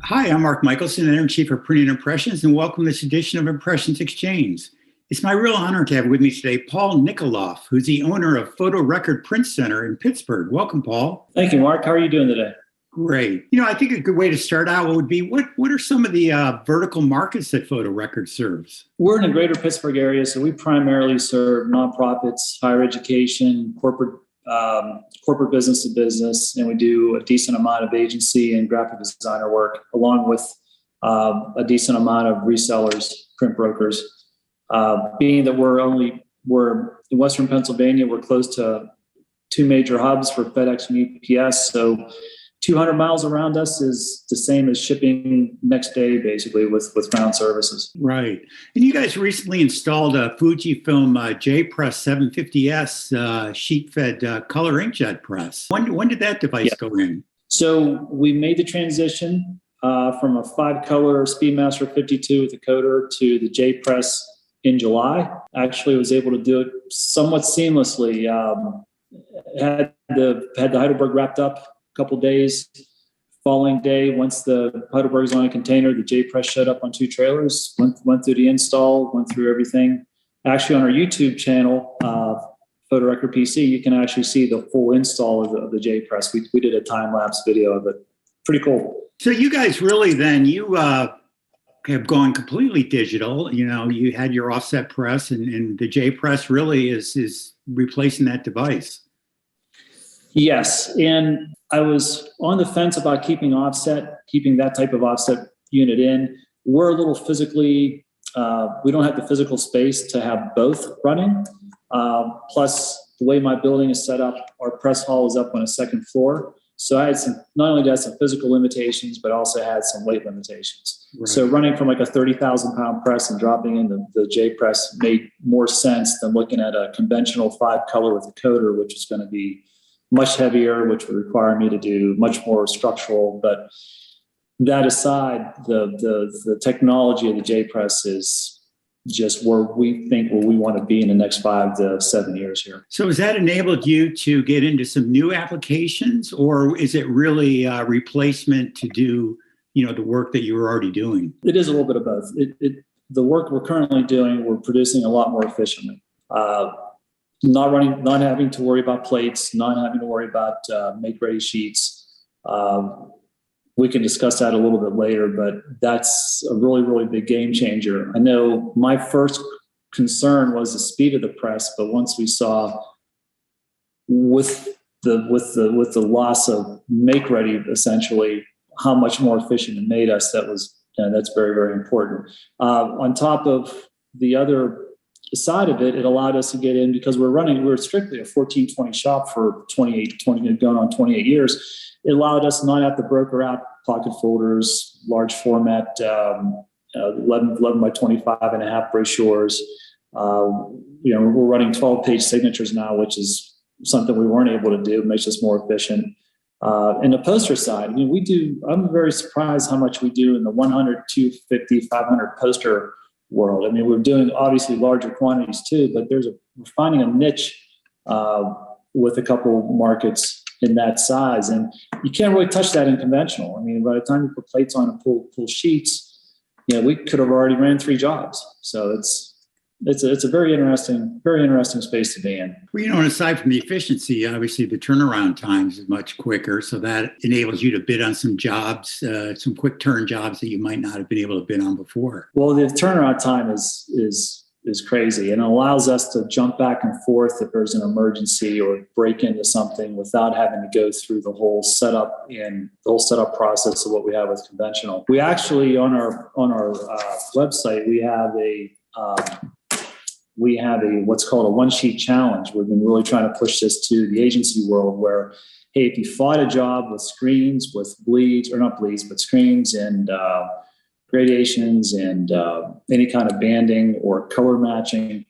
Hi, I'm Mark Michelson, Editor-in-Chief of Printing Impressions, and welcome to this edition of Impressions Exchange. It's my real honor to have with me today Paul Nickoloff, who's the owner of Fotorecord Print Center in Pittsburgh. Welcome, Paul. Thank you, Mark. How are you doing today? Great. I think a good way to start out would be what are some of the vertical markets that Fotorecord serves? We're in the greater Pittsburgh area, so we primarily serve nonprofits, higher education, corporate business to business, and we do a decent amount of agency and graphic designer work, along with a decent amount of resellers, print brokers. Being that we're in Western Pennsylvania, we're close to two major hubs for FedEx and UPS, so 200 miles around us is the same as shipping next day, basically, with ground services. Right. And you guys recently installed a FUJIFILM J Press 750S Sheetfed color inkjet press. When did that device go in? So we made the transition from a 5-color Speedmaster 52 with a coder to the J Press in July. Actually, was able to do it somewhat seamlessly. Had the Heidelberg wrapped up couple days. Following day, once the Heidelberg's on a container, the J Press showed up on 2 trailers, went through the install, went through everything. Actually, on our YouTube channel, Fotorecord PC, you can actually see the full install of the J Press. We did a time-lapse video of it. Pretty cool. So you guys really then, you have gone completely digital. You had your offset press and the J Press really is replacing that device. Yes, and I was on the fence about keeping that type of offset unit in. We're a little physically, we don't have the physical space to have both running. Plus, the way my building is set up, our press hall is up on a second floor. So I had not only did I have some physical limitations, but also had some weight limitations. Right. So running from like a 30,000 pound press and dropping in the J Press made more sense than looking at a conventional 5-color with a coder, which is going to be much heavier, which would require me to do much more structural. But that aside, the technology of the J Press is just where we want to be in the next 5 to 7 years here. So has that enabled you to get into some new applications, or is it really a replacement to do, the work that you were already doing? It is a little bit of both. The work we're currently doing, we're producing a lot more efficiently. Not having to worry about plates, not having to worry about make-ready sheets. We can discuss that a little bit later, but that's a really, really big game changer. I know my first concern was the speed of the press, but once we saw with the loss of make-ready, essentially, how much more efficient it made us, that's very, very important. On top of the other side of it, it allowed us to get in because we're strictly a 1420 shop for going on 28 years. It allowed us not have to broker out pocket folders, large format, 11 by 25 and a half brochures. We're running 12-page signatures now, which is something we weren't able to do. It makes us more efficient. In the poster side, I'm very surprised how much we do in the 100, 250, 500 poster world. We're doing obviously larger quantities too, but we're finding a niche with a couple markets in that size, and you can't really touch that in conventional. By the time you put plates on and pull sheets, we could have already ran 3 jobs. So it's a very interesting space to be in. Well, and aside from the efficiency, obviously the turnaround times is much quicker, so that enables you to bid on some jobs, some quick turn jobs that you might not have been able to bid on before. Well, the turnaround time is crazy, and it allows us to jump back and forth if there's an emergency or break into something without having to go through the whole setup process of what we have with conventional. We actually on our website we have a what's called a one-sheet challenge. We've been really trying to push this to the agency world where, hey, if you fought a job with screens, with screens and gradations and any kind of banding or color matching,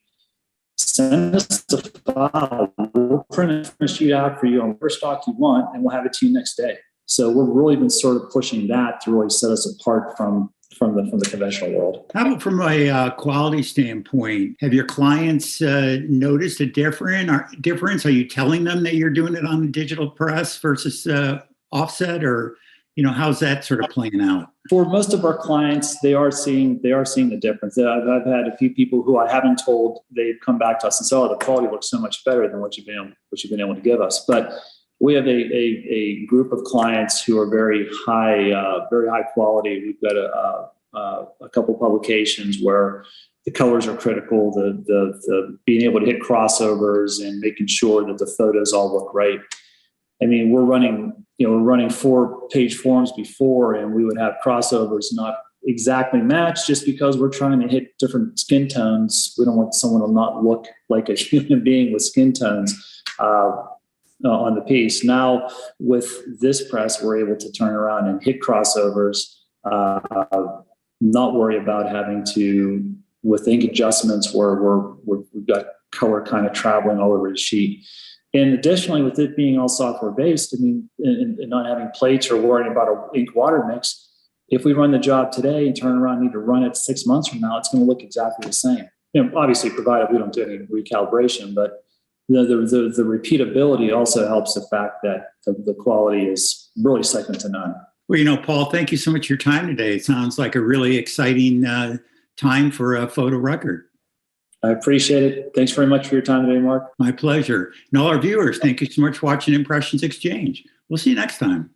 send us a file. We'll print a sheet out for you on whatever stock you want, and we'll have it to you next day. So we've really been sort of pushing that to really set us apart from the conventional world. How about from a quality standpoint? Have your clients noticed a difference? Are you telling them that you're doing it on a digital press versus offset, or How's that sort of playing out? For most of our clients, they are seeing the difference. I've had a few people who I haven't told, they've come back to us and said, "Oh, the quality looks so much better than what you've been able to give us." But we have a group of clients who are very high quality. We've got a couple publications where the colors are critical, the being able to hit crossovers and making sure that the photos all look right. I mean, we're running 4-page forms before, and we would have crossovers not exactly match just because we're trying to hit different skin tones. We don't want someone to not look like a human being with skin tones on the piece. Now, with this press, we're able to turn around and hit crossovers, not worry about having to, with ink adjustments where we've got color kind of traveling all over the sheet. And additionally, with it being all software based, I mean, and not having plates or worrying about an ink water mix, if we run the job today and turn around and need to run it 6 months from now, it's going to look exactly the same. Obviously, provided we don't do any recalibration, but the repeatability also helps the fact that the quality is really second to none. Well, Paul, thank you so much for your time today. It sounds like a really exciting time for a photo record. I appreciate it. Thanks very much for your time today, Mark. My pleasure. And all our viewers, thank you so much for watching Impressions Exchange. We'll see you next time.